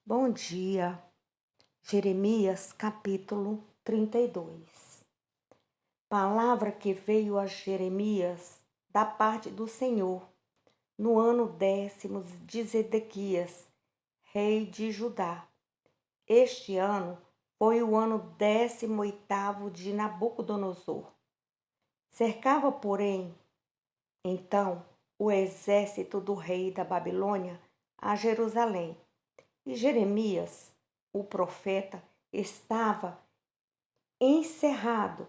Bom dia, Jeremias capítulo 32. Palavra que veio a Jeremias da parte do Senhor, no ano 10º de Zedequias, rei de Judá. Este ano foi o ano 18º de Nabucodonosor. Cercava, porém, então, o exército do rei da Babilônia a Jerusalém. E Jeremias, o profeta, estava encerrado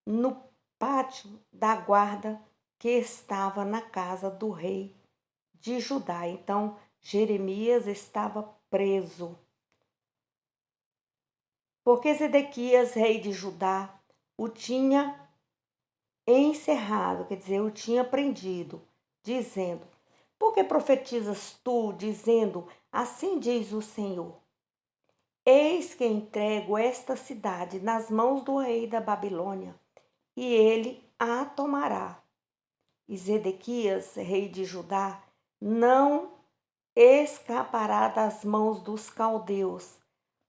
no pátio da guarda que estava na casa do rei de Judá. Então, Jeremias estava preso, porque Zedequias, rei de Judá, o tinha encerrado, quer dizer, o tinha prendido, dizendo: Por que profetizas tu, dizendo, assim diz o Senhor? Eis que entrego esta cidade nas mãos do rei da Babilônia, e ele a tomará. E Zedequias, rei de Judá, não escapará das mãos dos caldeus,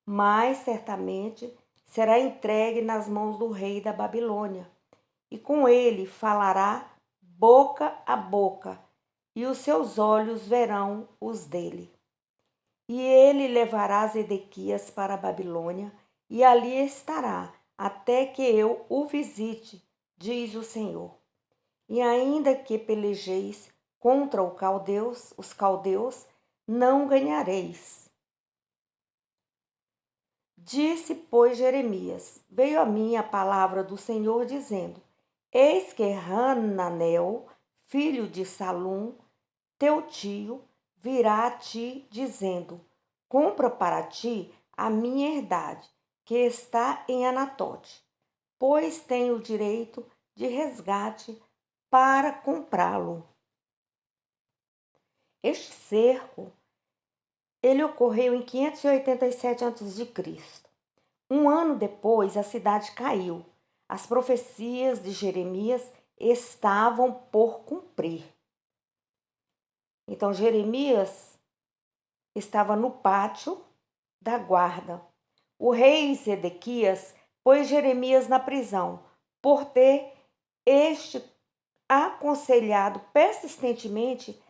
mas certamente será entregue nas mãos do rei da Babilônia. E com ele falará boca a boca, e os seus olhos verão os dele. E ele levará Zedequias para a Babilônia, e ali estará, até que eu o visite, diz o Senhor. E ainda que pelejeis contra os caldeus, não ganhareis. Disse, pois, Jeremias: Veio a mim a palavra do Senhor, dizendo: Eis que Hananel, filho de Salum, teu tio, virá a ti, dizendo: Compra para ti a minha herdade, que está em Anatote, pois tenho direito de resgate para comprá-lo. Este cerco, ele ocorreu em 587 a.C. Um ano depois, a cidade caiu. As profecias de Jeremias estavam por cumprir. Então, Jeremias estava no pátio da guarda. O rei Zedequias pôs Jeremias na prisão por ter este aconselhado persistentemente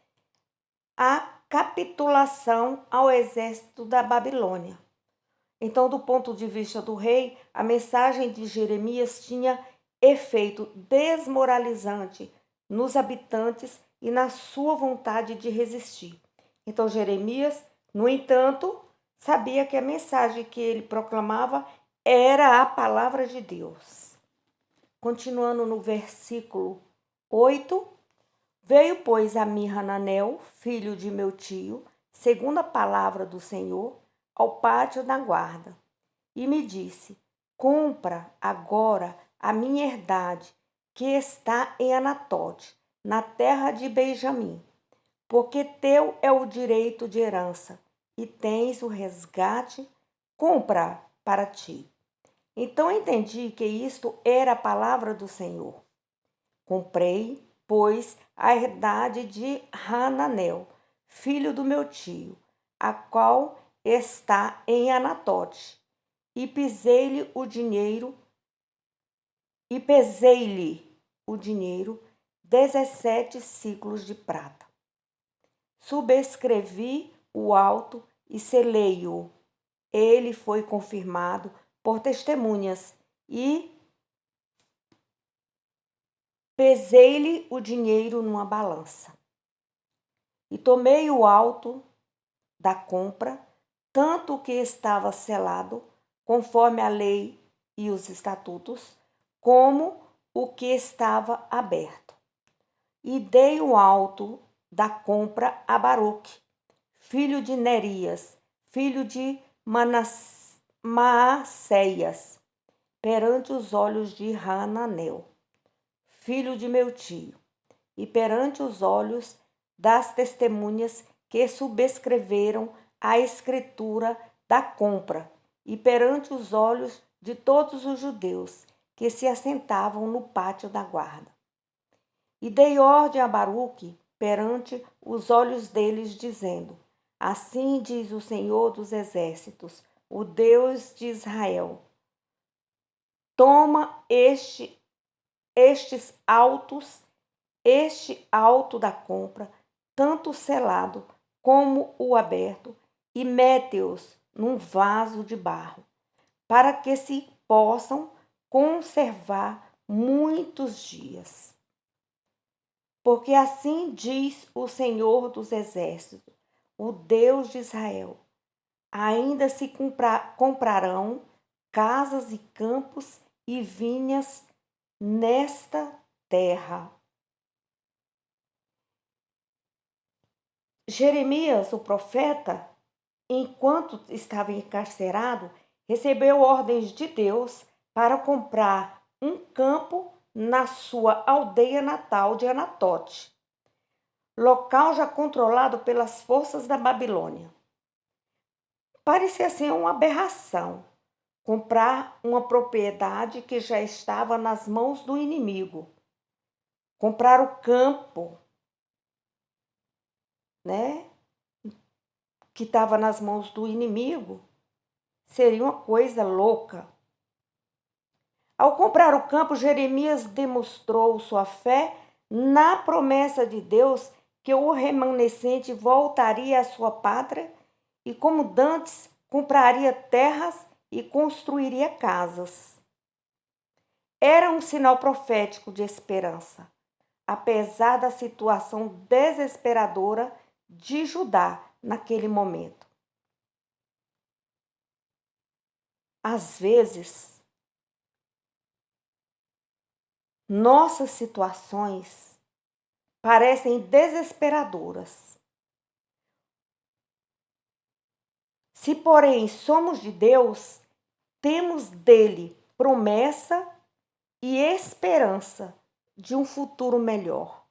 a capitulação ao exército da Babilônia. Então, do ponto de vista do rei, a mensagem de Jeremias tinha efeito desmoralizante nos habitantes e na sua vontade de resistir. Então, Jeremias, no entanto, sabia que a mensagem que ele proclamava era a palavra de Deus. Continuando no versículo 8, veio, pois, a mim Hananel, filho de meu tio, segundo a palavra do Senhor, ao pátio da guarda, e me disse: Compra agora a minha herdade, que está em Anatote, na terra de Benjamim, porque teu é o direito de herança, e tens o resgate, compra para ti. Então entendi que isto era a palavra do Senhor. Comprei, pois, a herdade de Hananel, filho do meu tio, a qual está em Anatote, e pesei-lhe o dinheiro 17 ciclos de prata. Subscrevi o auto e selei-o. Ele foi confirmado por testemunhas e pesei-lhe o dinheiro numa balança. E tomei o auto da compra, tanto o que estava selado, conforme a lei e os estatutos, como o que estava aberto. E dei o auto da compra a Baruque, filho de Nerias, filho de Maacéias, perante os olhos de Hananel, filho de meu tio, e perante os olhos das testemunhas que subscreveram a escritura da compra, e perante os olhos de todos os judeus que se assentavam no pátio da guarda. E dei ordem a Baruque perante os olhos deles, dizendo: Assim diz o Senhor dos Exércitos, o Deus de Israel: toma estes autos, este auto da compra, tanto o selado como o aberto, e mete-os num vaso de barro, para que se possam conservar muitos dias. Porque assim diz o Senhor dos Exércitos, o Deus de Israel: ainda se comprarão casas e campos e vinhas nesta terra. Jeremias, o profeta, enquanto estava encarcerado, recebeu ordens de Deus para comprar um campo na sua aldeia natal de Anatote, local já controlado pelas forças da Babilônia. Parecia assim uma aberração comprar uma propriedade que já estava nas mãos do inimigo. Comprar o campo, né, que estava nas mãos do inimigo, seria uma coisa louca. Ao comprar o campo, Jeremias demonstrou sua fé na promessa de Deus que o remanescente voltaria à sua pátria e, como dantes, compraria terras e construiria casas. Era um sinal profético de esperança, apesar da situação desesperadora de Judá naquele momento. Às vezes, nossas situações parecem desesperadoras. Se, porém, somos de Deus, temos dele promessa e esperança de um futuro melhor.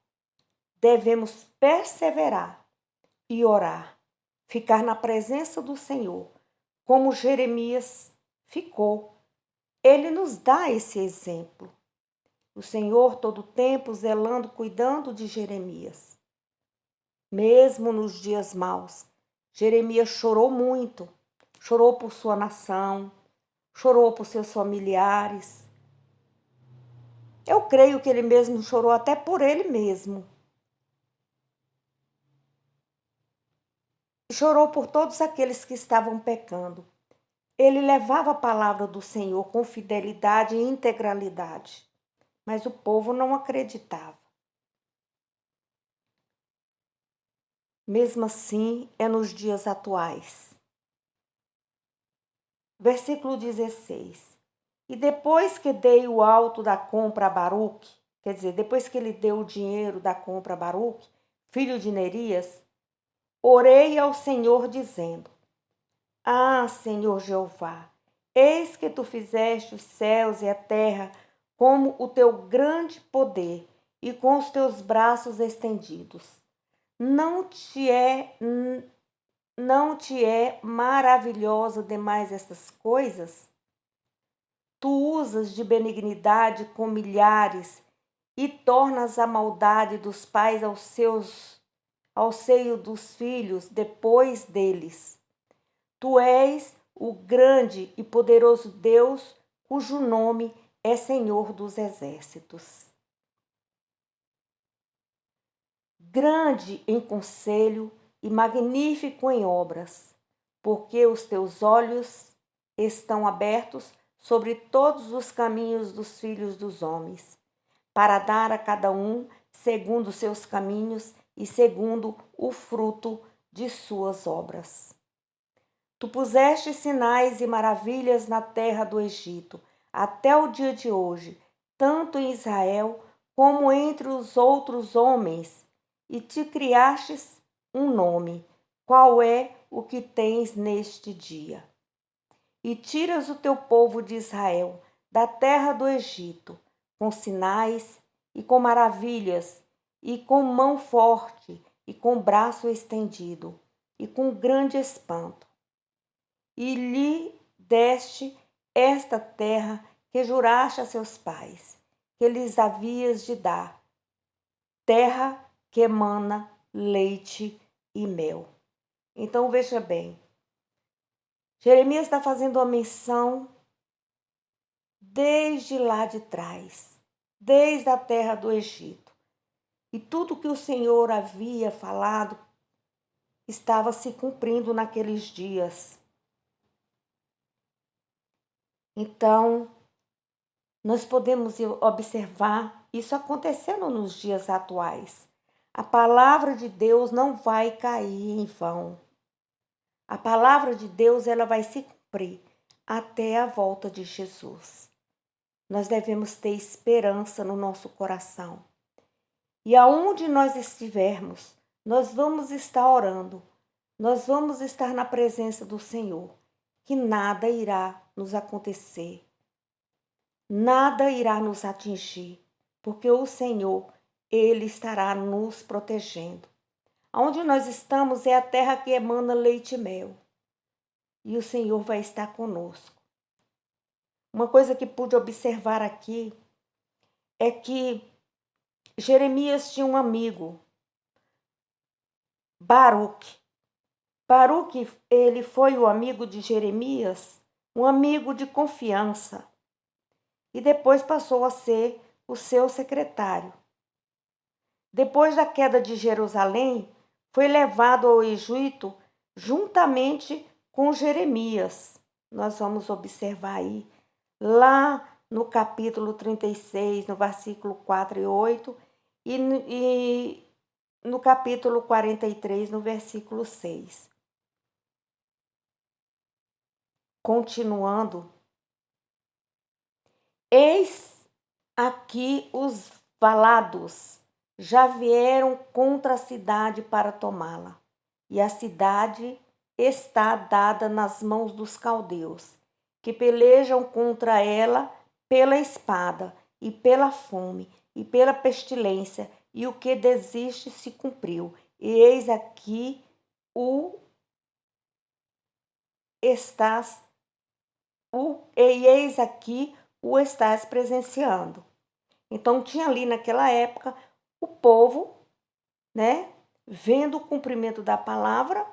Devemos perseverar e orar, ficar na presença do Senhor, como Jeremias ficou. Ele nos dá esse exemplo. O Senhor todo o tempo zelando, cuidando de Jeremias. Mesmo nos dias maus, Jeremias chorou muito. Chorou por sua nação, chorou por seus familiares. Eu creio que ele mesmo chorou até por ele mesmo. Chorou por todos aqueles que estavam pecando. Ele levava a palavra do Senhor com fidelidade e integralidade, mas o povo não acreditava. Mesmo assim, é nos dias atuais. Versículo 16. E depois que dei o alto da compra a Baruque, quer dizer, depois que ele deu o dinheiro da compra a Baruque, filho de Nerias, orei ao Senhor dizendo: ah, Senhor Jeová, eis que tu fizeste os céus e a terra como o teu grande poder e com os teus braços estendidos. Não te é maravilhosa demais estas coisas? Tu usas de benignidade com milhares e tornas a maldade dos pais ao seio dos filhos depois deles. Tu és o grande e poderoso Deus, cujo nome é Senhor dos Exércitos. Grande em conselho e magnífico em obras, porque os teus olhos estão abertos sobre todos os caminhos dos filhos dos homens, para dar a cada um segundo os seus caminhos e segundo o fruto de suas obras. Tu puseste sinais e maravilhas na terra do Egito, até o dia de hoje, tanto em Israel como entre os outros homens, e te criastes um nome. Qual é o que tens neste dia? E tiras o teu povo de Israel da terra do Egito, com sinais e com maravilhas, e com mão forte, e com braço estendido, e com grande espanto. E lhe deste esta terra que juraste a seus pais, que lhes havias de dar, terra que emana leite e mel. Então veja bem, Jeremias está fazendo uma menção desde lá de trás, desde a terra do Egito. E tudo que o Senhor havia falado estava se cumprindo naqueles dias. Então, nós podemos observar isso acontecendo nos dias atuais. A palavra de Deus não vai cair em vão. A palavra de Deus, ela vai se cumprir até a volta de Jesus. Nós devemos ter esperança no nosso coração. E aonde nós estivermos, nós vamos estar orando, nós vamos estar na presença do Senhor, que nada irá nos acontecer, nada irá nos atingir, porque o Senhor, Ele estará nos protegendo. Onde nós estamos é a terra que emana leite e mel, e o Senhor vai estar conosco. Uma coisa que pude observar aqui é que Jeremias tinha um amigo, Baruque. Baruque, ele foi o amigo de Jeremias, um amigo de confiança, e depois passou a ser o seu secretário. Depois da queda de Jerusalém, foi levado ao Egito juntamente com Jeremias. Nós vamos observar aí, lá no capítulo 36, no versículo 4 e 8, e no capítulo 43, no versículo 6. Continuando, eis aqui os valados já vieram contra a cidade para tomá-la, e a cidade está dada nas mãos dos caldeus, que pelejam contra ela pela espada, e pela fome, e pela pestilência, e o que desiste se cumpriu. E eis aqui o estás eis aqui o estás presenciando. Então tinha ali naquela época o povo, né, vendo o cumprimento da palavra,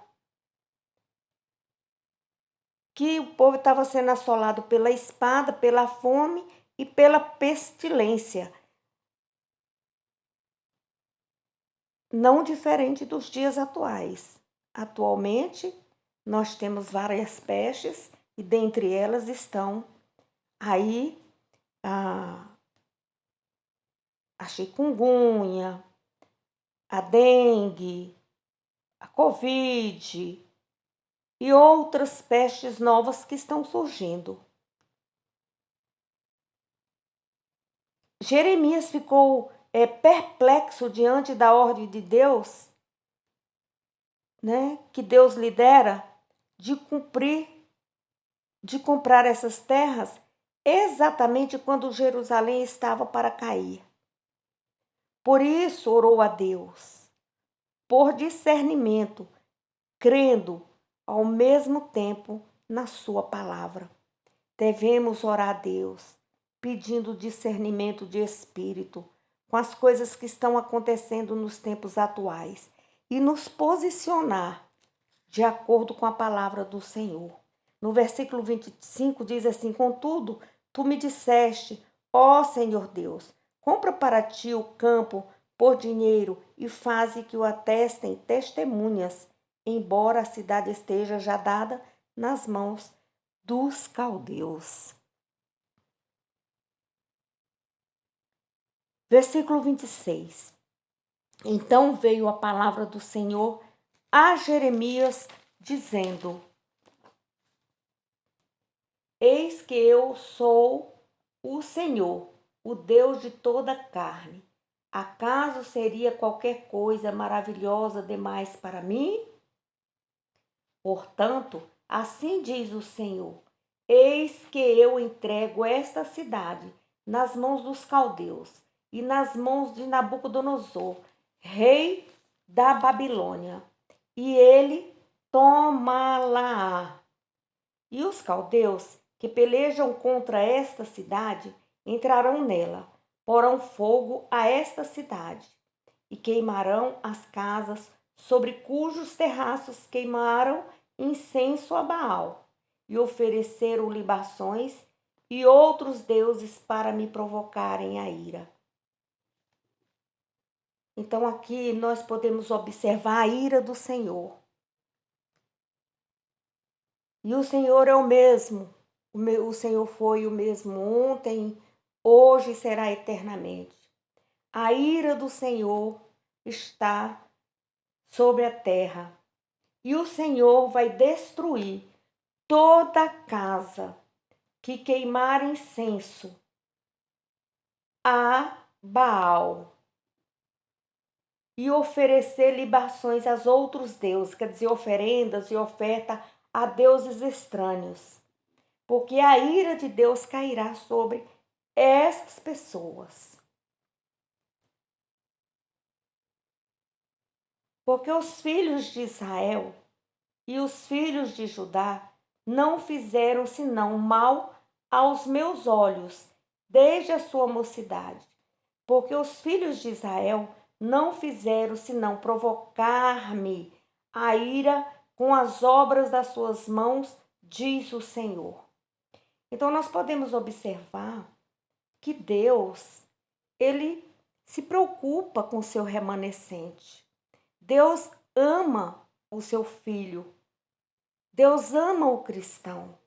que o povo estava sendo assolado pela espada, pela fome e pela pestilência. Não diferente dos dias atuais. Atualmente, nós temos várias pestes e dentre elas estão aí a chikungunya, a dengue, a covid e outras pestes novas que estão surgindo. Jeremias ficou perplexo diante da ordem de Deus, né, que Deus lhe dera de comprar essas terras exatamente quando Jerusalém estava para cair. Por isso orou a Deus, por discernimento, crendo ao mesmo tempo na sua palavra. Devemos orar a Deus, pedindo discernimento de espírito com as coisas que estão acontecendo nos tempos atuais e nos posicionar de acordo com a palavra do Senhor. No versículo 25 diz assim: contudo, tu me disseste, ó Senhor Deus, compra para ti o campo por dinheiro e faze que o atestem testemunhas, embora a cidade esteja já dada nas mãos dos caldeus. Versículo 26. Então veio a palavra do Senhor a Jeremias, dizendo: eis que eu sou o Senhor, o Deus de toda a carne. Acaso seria qualquer coisa maravilhosa demais para mim? Portanto, assim diz o Senhor: eis que eu entrego esta cidade nas mãos dos caldeus e nas mãos de Nabucodonosor, rei da Babilônia, e ele tomá-la-á. E os caldeus que pelejam contra esta cidade entrarão nela, porão fogo a esta cidade e queimarão as casas sobre cujos terraços queimaram incenso a Baal e ofereceram libações e outros deuses para me provocarem a ira. Então aqui nós podemos observar a ira do Senhor. E o Senhor é o mesmo. O Senhor foi o mesmo ontem, hoje e será eternamente. A ira do Senhor está sobre a terra. E o Senhor vai destruir toda casa que queimar incenso a Baal e oferecer libações aos outros deuses, quer dizer, oferendas e oferta a deuses estranhos. Porque a ira de Deus cairá sobre essas pessoas. Porque os filhos de Israel e os filhos de Judá não fizeram senão mal aos meus olhos, desde a sua mocidade. Porque os filhos de Israel não fizeram senão provocar-me a ira com as obras das suas mãos, diz o Senhor. Então nós podemos observar que Deus, ele se preocupa com o seu remanescente. Deus ama o seu filho. Deus ama o cristão.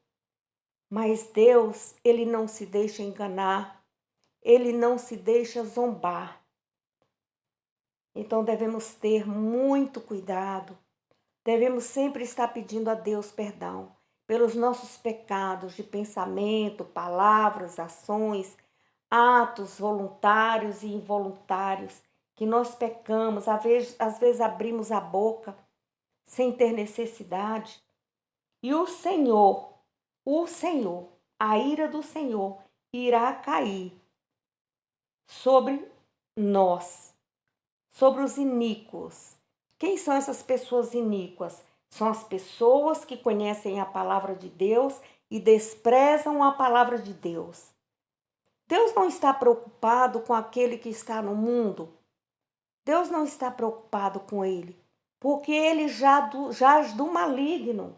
Mas Deus, ele não se deixa enganar. Ele não se deixa zombar. Então devemos ter muito cuidado. Devemos sempre estar pedindo a Deus perdão pelos nossos pecados de pensamento, palavras, ações, atos voluntários e involuntários que nós pecamos, às vezes abrimos a boca sem ter necessidade. E o Senhor, a ira do Senhor irá cair sobre nós, sobre os iníquos. Quem são essas pessoas iníquas? São as pessoas que conhecem a palavra de Deus e desprezam a palavra de Deus. Deus não está preocupado com aquele que está no mundo. Deus não está preocupado com ele, porque ele jaz do maligno.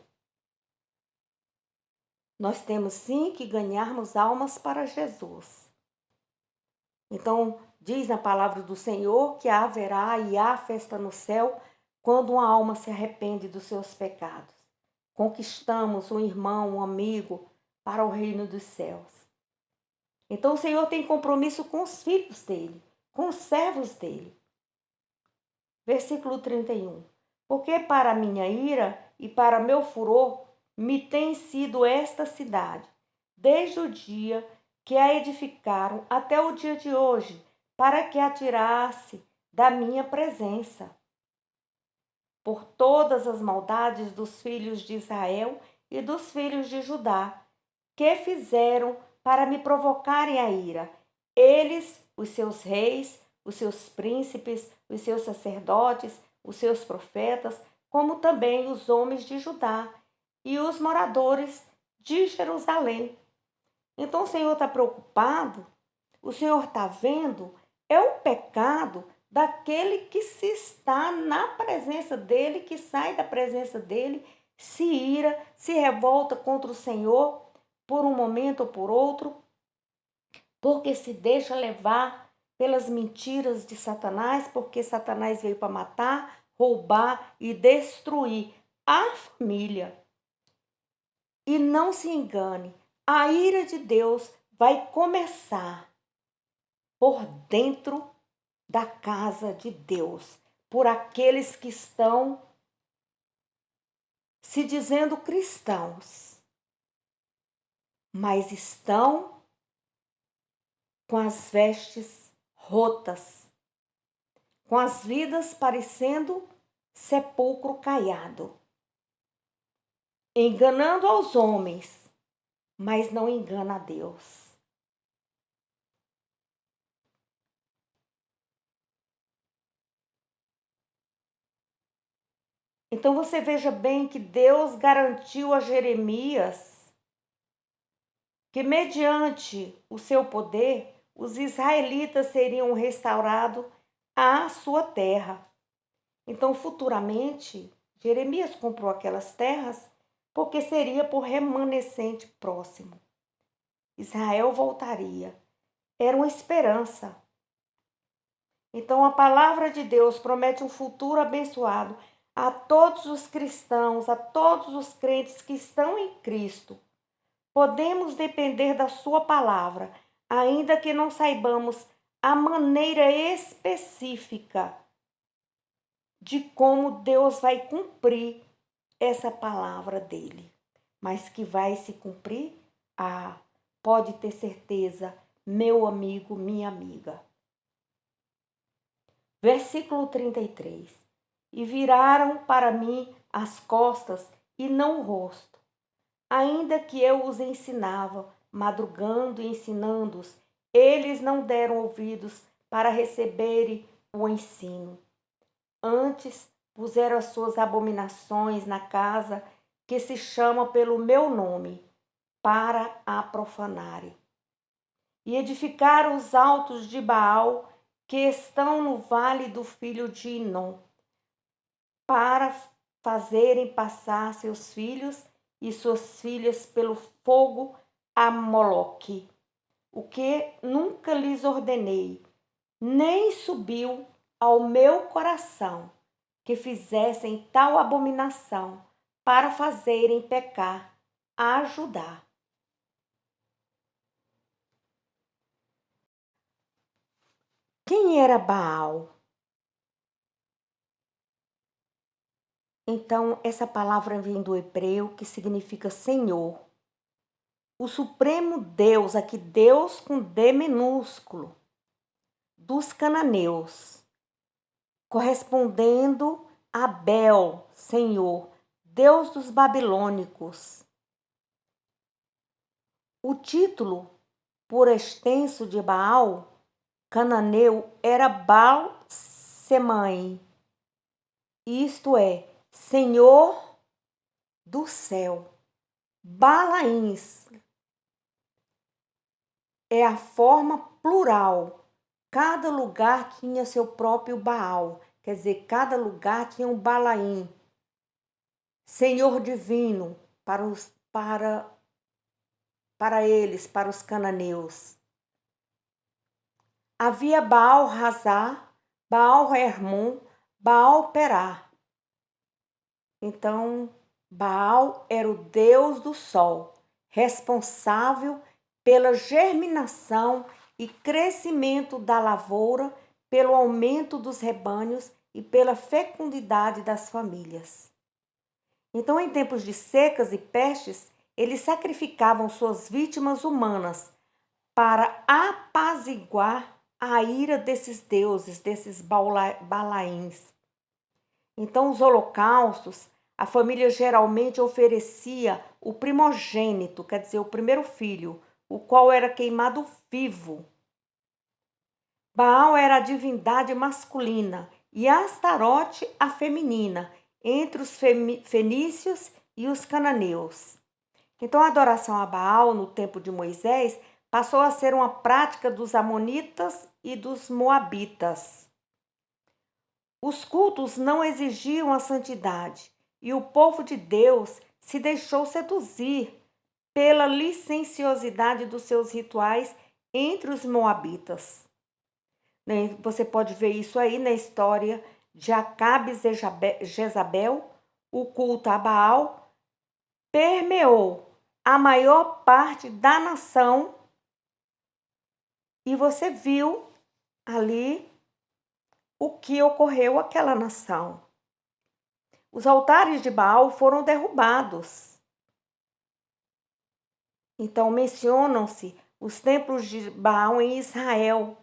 Nós temos sim que ganharmos almas para Jesus. Então, diz na palavra do Senhor que haverá e há festa no céu quando uma alma se arrepende dos seus pecados. Conquistamos um irmão, um amigo para o reino dos céus. Então o Senhor tem compromisso com os filhos dele, com os servos dele. Versículo 31. Porque para minha ira e para meu furor me tem sido esta cidade, desde o dia que a edificaram até o dia de hoje, para que a tirasse da minha presença. Por todas as maldades dos filhos de Israel e dos filhos de Judá, que fizeram para me provocarem a ira. Eles, os seus reis, os seus príncipes, os seus sacerdotes, os seus profetas, como também os homens de Judá e os moradores de Jerusalém. Então o Senhor está preocupado, o Senhor está vendo, é o pecado daquele que se está na presença dele, que sai da presença dele, se ira, se revolta contra o Senhor por um momento ou por outro, porque se deixa levar pelas mentiras de Satanás, porque Satanás veio para matar, roubar e destruir a família. E não se engane, a ira de Deus vai começar por dentro da casa de Deus, por aqueles que estão se dizendo cristãos, mas estão com as vestes rotas, com as vidas parecendo sepulcro caiado, enganando aos homens, mas não engana a Deus. Então você veja bem que Deus garantiu a Jeremias que, mediante o seu poder, os israelitas seriam restaurados à sua terra. Então, futuramente, Jeremias comprou aquelas terras porque seria por remanescente próximo. Israel voltaria. Era uma esperança. Então, a palavra de Deus promete um futuro abençoado a todos os cristãos, a todos os crentes que estão em Cristo. Podemos depender da sua palavra, ainda que não saibamos a maneira específica de como Deus vai cumprir essa palavra dele. Mas que vai se cumprir? Pode ter certeza, meu amigo, minha amiga. Versículo 33. E viraram para mim as costas e não o rosto, ainda que eu os ensinava, madrugando e ensinando-os, eles não deram ouvidos para receberem o ensino. Antes puseram as suas abominações na casa que se chama pelo meu nome, para a profanarem. E edificaram os altos de Baal, que estão no vale do filho de Inom, para fazerem passar seus filhos e suas filhas pelo fogo a Moloque, o que nunca lhes ordenei, nem subiu ao meu coração que fizessem tal abominação para fazerem pecar a Judá. Quem era Baal? Então, essa palavra vem do hebreu que significa Senhor. O supremo Deus, aqui Deus com D minúsculo, dos cananeus, correspondendo a Bel, Senhor, Deus dos babilônicos. O título, por extenso, de Baal, cananeu, era Baal-Semai, isto é, Senhor do céu. Balaíns é a forma plural. Cada lugar tinha seu próprio Baal, quer dizer, cada lugar tinha um Balaim, Senhor divino para eles, para os cananeus. Havia Baal-Hazá, Baal-Hermon, Baal-Perá. Então, Baal era o deus do sol, responsável pela germinação e crescimento da lavoura, pelo aumento dos rebanhos e pela fecundidade das famílias. Então, em tempos de secas e pestes, eles sacrificavam suas vítimas humanas para apaziguar a ira desses deuses, desses balaíns. Então, os holocaustos, a família geralmente oferecia o primogênito, quer dizer, o primeiro filho, o qual era queimado vivo. Baal era a divindade masculina e Astarote a feminina, entre os fenícios e os cananeus. Então, a adoração a Baal no tempo de Moisés passou a ser uma prática dos amonitas e dos moabitas. Os cultos não exigiam a santidade e o povo de Deus se deixou seduzir pela licenciosidade dos seus rituais entre os moabitas. Você pode ver isso aí na história de Acabe e Jezabel. O culto a Baal permeou a maior parte da nação e você viu ali o que ocorreu àquela nação. Os altares de Baal foram derrubados. Então, mencionam-se os templos de Baal em Israel.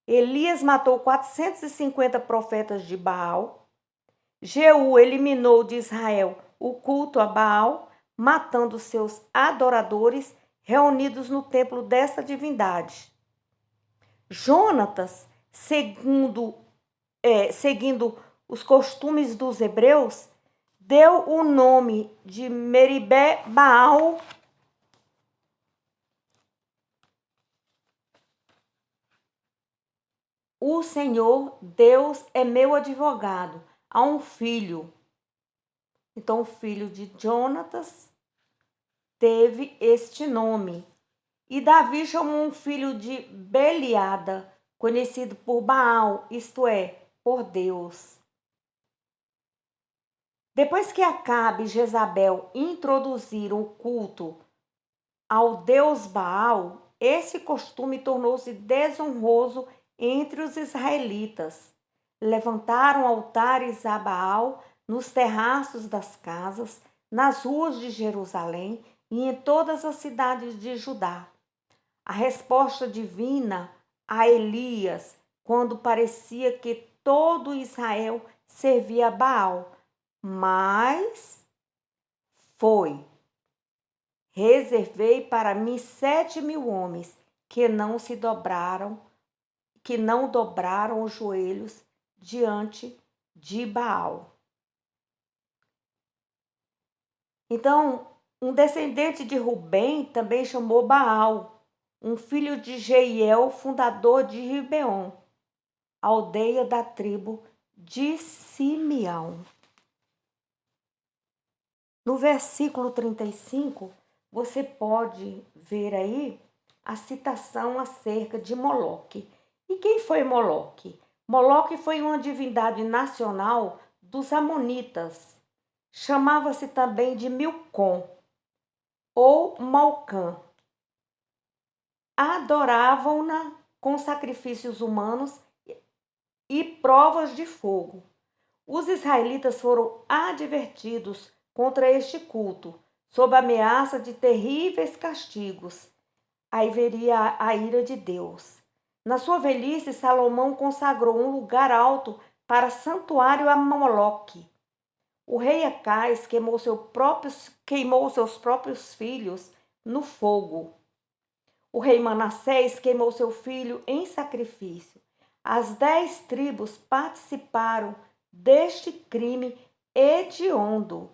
Elias matou 450 profetas de Baal. Jeú eliminou de Israel o culto a Baal, matando seus adoradores reunidos no templo dessa divindade. Jonatas, seguindo os costumes dos hebreus, deu o nome de Meribé Baal o Senhor Deus é meu advogado. Há um filho. Então, o filho de Jonatas teve este nome. E Davi chamou um filho de Beliada, conhecido por Baal, isto é, por Deus. Depois que Acabe e Jezabel introduziram o culto ao deus Baal, esse costume tornou-se desonroso entre os israelitas. Levantaram altares a Baal nos terraços das casas, nas ruas de Jerusalém e em todas as cidades de Judá. A resposta divina a Elias, quando parecia que todo Israel servia a Baal, mas foi: reservei para mim 7.000 homens que não dobraram os joelhos diante de Baal. Então, um descendente de Rubem também chamou Baal, um filho de Jeiel, fundador de Gibeon, aldeia da tribo de Simeão. No versículo 35, você pode ver aí a citação acerca de Moloque. E quem foi Moloque? Moloque foi uma divindade nacional dos Amonitas. Chamava-se também de Milcom ou Malcã. Adoravam-na com sacrifícios humanos e provas de fogo. Os israelitas foram advertidos contra este culto, sob a ameaça de terríveis castigos. Aí veria a ira de Deus. Na sua velhice, Salomão consagrou um lugar alto para santuário a Moloque. O rei Acais queimou seus próprios filhos no fogo. O rei Manassés queimou seu filho em sacrifício. As 10 tribos participaram deste crime hediondo.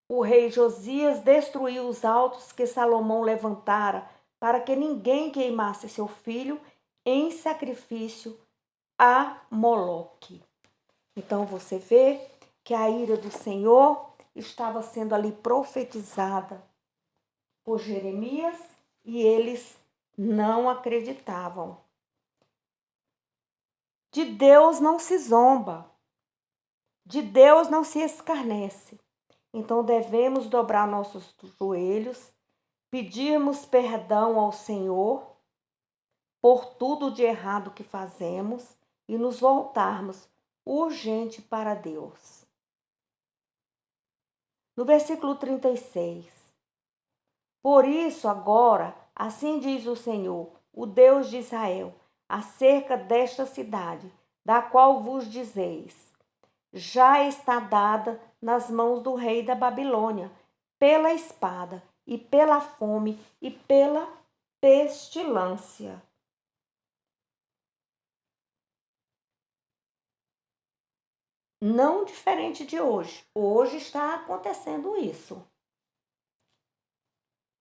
O rei Josias destruiu os altos que Salomão levantara para que ninguém queimasse seu filho em sacrifício a Moloque. Então você vê que a ira do Senhor estava sendo ali profetizada por Jeremias e eles não acreditavam. De Deus não se zomba, de Deus não se escarnece. Então devemos dobrar nossos joelhos, pedirmos perdão ao Senhor por tudo de errado que fazemos e nos voltarmos urgente para Deus. No versículo 36. Por isso agora, assim diz o Senhor, o Deus de Israel, acerca desta cidade, da qual vos dizeis: já está dada nas mãos do rei da Babilônia, pela espada, e pela fome, e pela pestilência. Não diferente de hoje. Hoje está acontecendo isso.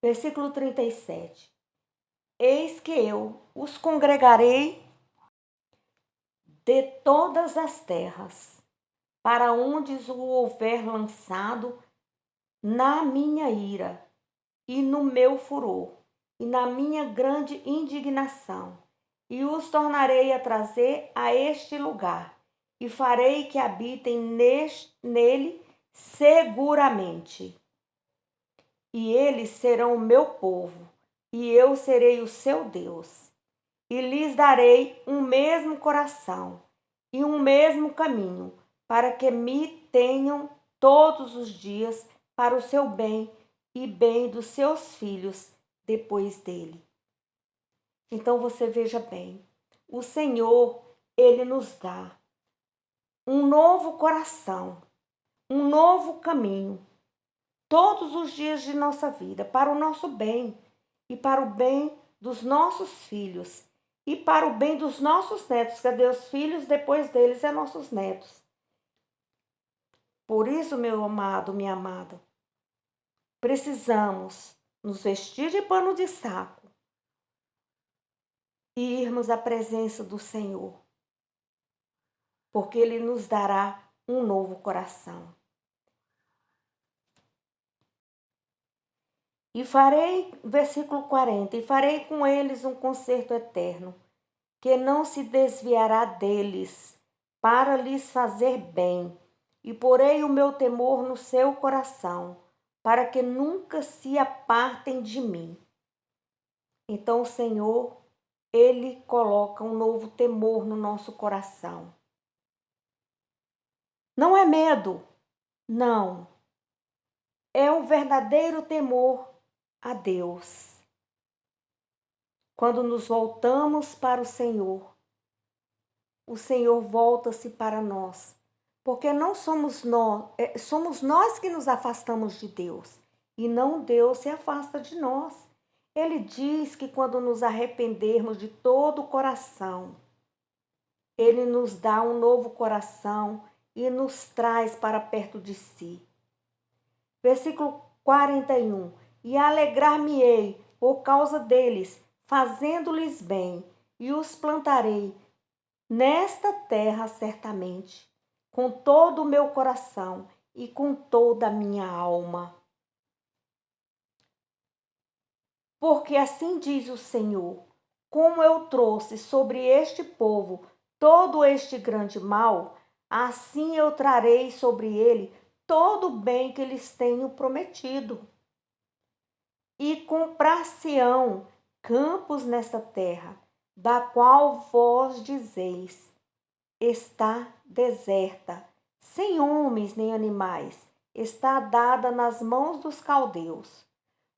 Versículo 37. Eis que eu os congregarei de todas as terras, para onde o houver lançado na minha ira, e no meu furor, e na minha grande indignação, e os tornarei a trazer a este lugar, e farei que habitem nele seguramente. E eles serão o meu povo, e eu serei o seu Deus. E lhes darei um mesmo coração e um mesmo caminho, para que me tenham todos os dias para o seu bem e bem dos seus filhos depois dele. Então você veja bem, o Senhor, ele nos dá um novo coração, um novo caminho, todos os dias de nossa vida, para o nosso bem e para o bem dos nossos filhos e para o bem dos nossos netos. Cadê os filhos? Depois deles é nossos netos. Por isso, meu amado, minha amada, precisamos nos vestir de pano de saco e irmos à presença do Senhor, porque Ele nos dará um novo coração. E farei, versículo 40, e farei com eles um concerto eterno, que não se desviará deles, para lhes fazer bem, e porei o meu temor no seu coração, para que nunca se apartem de mim. Então o Senhor, Ele coloca um novo temor no nosso coração. Não é medo, não. É um verdadeiro temor a Deus. Quando nos voltamos para o Senhor volta-se para nós. Porque não somos nós que nos afastamos de Deus, e não Deus se afasta de nós. Ele diz que quando nos arrependermos de todo o coração, Ele nos dá um novo coração e nos traz para perto de si. Versículo 41. E alegrar-me-ei por causa deles, fazendo-lhes bem, e os plantarei nesta terra certamente, com todo o meu coração e com toda a minha alma. Porque assim diz o Senhor: como eu trouxe sobre este povo todo este grande mal, assim eu trarei sobre ele todo o bem que lhes tenho prometido. E comprar-se-ão campos nesta terra, da qual vós dizeis: está deserta, sem homens nem animais, está dada nas mãos dos caldeus.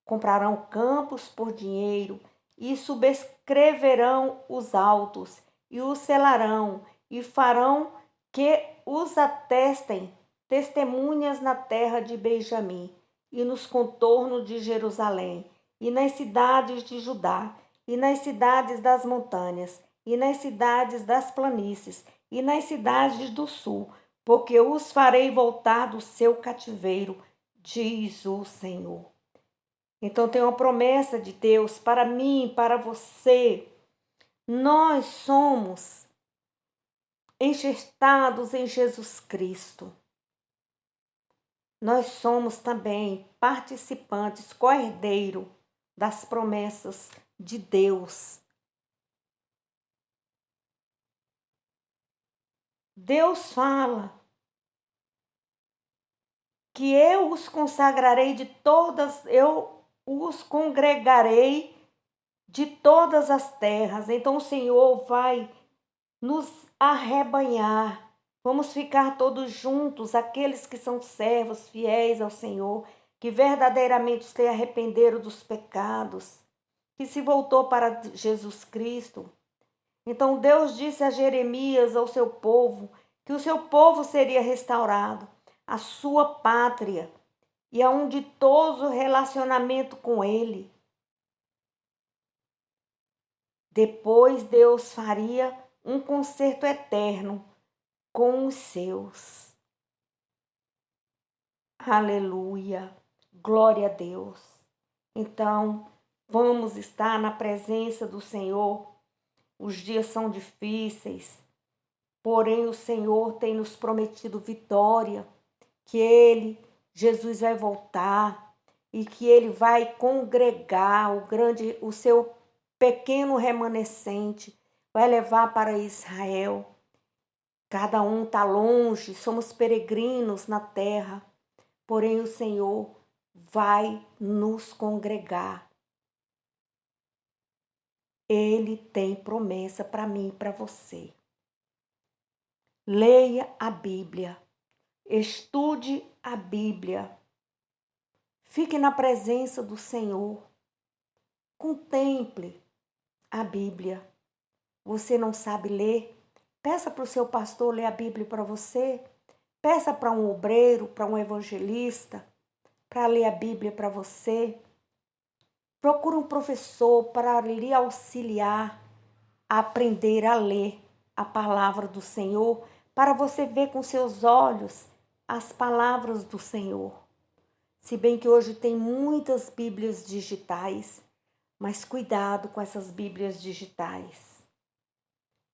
Comprarão campos por dinheiro e subscreverão os autos e os selarão e farão que os atestem testemunhas na terra de Benjamim e nos contornos de Jerusalém e nas cidades de Judá e nas cidades das montanhas e nas cidades das planícies e nas cidades do sul, porque os farei voltar do seu cativeiro, diz o Senhor. Então tem uma promessa de Deus para mim, para você. Nós somos enxertados em Jesus Cristo. Nós somos também participantes, co-herdeiro das promessas de Deus. Deus fala que eu os consagrarei de todas, eu os congregarei de todas as terras. Então o Senhor vai nos arrebanhar. Vamos ficar todos juntos, aqueles que são servos fiéis ao Senhor, que verdadeiramente se arrependeram dos pecados, que se voltou para Jesus Cristo. Então Deus disse a Jeremias, ao seu povo, que o seu povo seria restaurado, a sua pátria e a um ditoso relacionamento com Ele. Depois Deus faria um concerto eterno com os seus. Aleluia, glória a Deus. Então, vamos estar na presença do Senhor. Os dias são difíceis, porém o Senhor tem nos prometido vitória, que Ele, Jesus, vai voltar e que Ele vai congregar o seu pequeno remanescente, vai levar para Israel. Cada um está longe, somos peregrinos na terra, porém o Senhor vai nos congregar. Ele tem promessa para mim e para você. Leia a Bíblia, estude a Bíblia, fique na presença do Senhor, contemple a Bíblia. Você não sabe ler? Peça para o seu pastor ler a Bíblia para você. Peça para um obreiro, para um evangelista, para ler a Bíblia para você. Procure um professor para lhe auxiliar a aprender a ler a palavra do Senhor, para você ver com seus olhos as palavras do Senhor. Se bem que hoje tem muitas Bíblias digitais, mas cuidado com essas Bíblias digitais.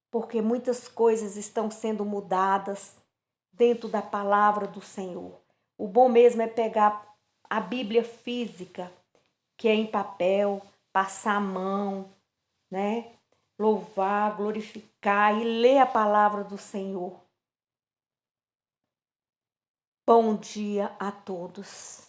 porque muitas coisas estão sendo mudadas dentro da palavra do Senhor. O bom mesmo é pegar a Bíblia física, que é em papel, passar a mão, né? Louvar, glorificar e ler a palavra do Senhor. Bom dia a todos.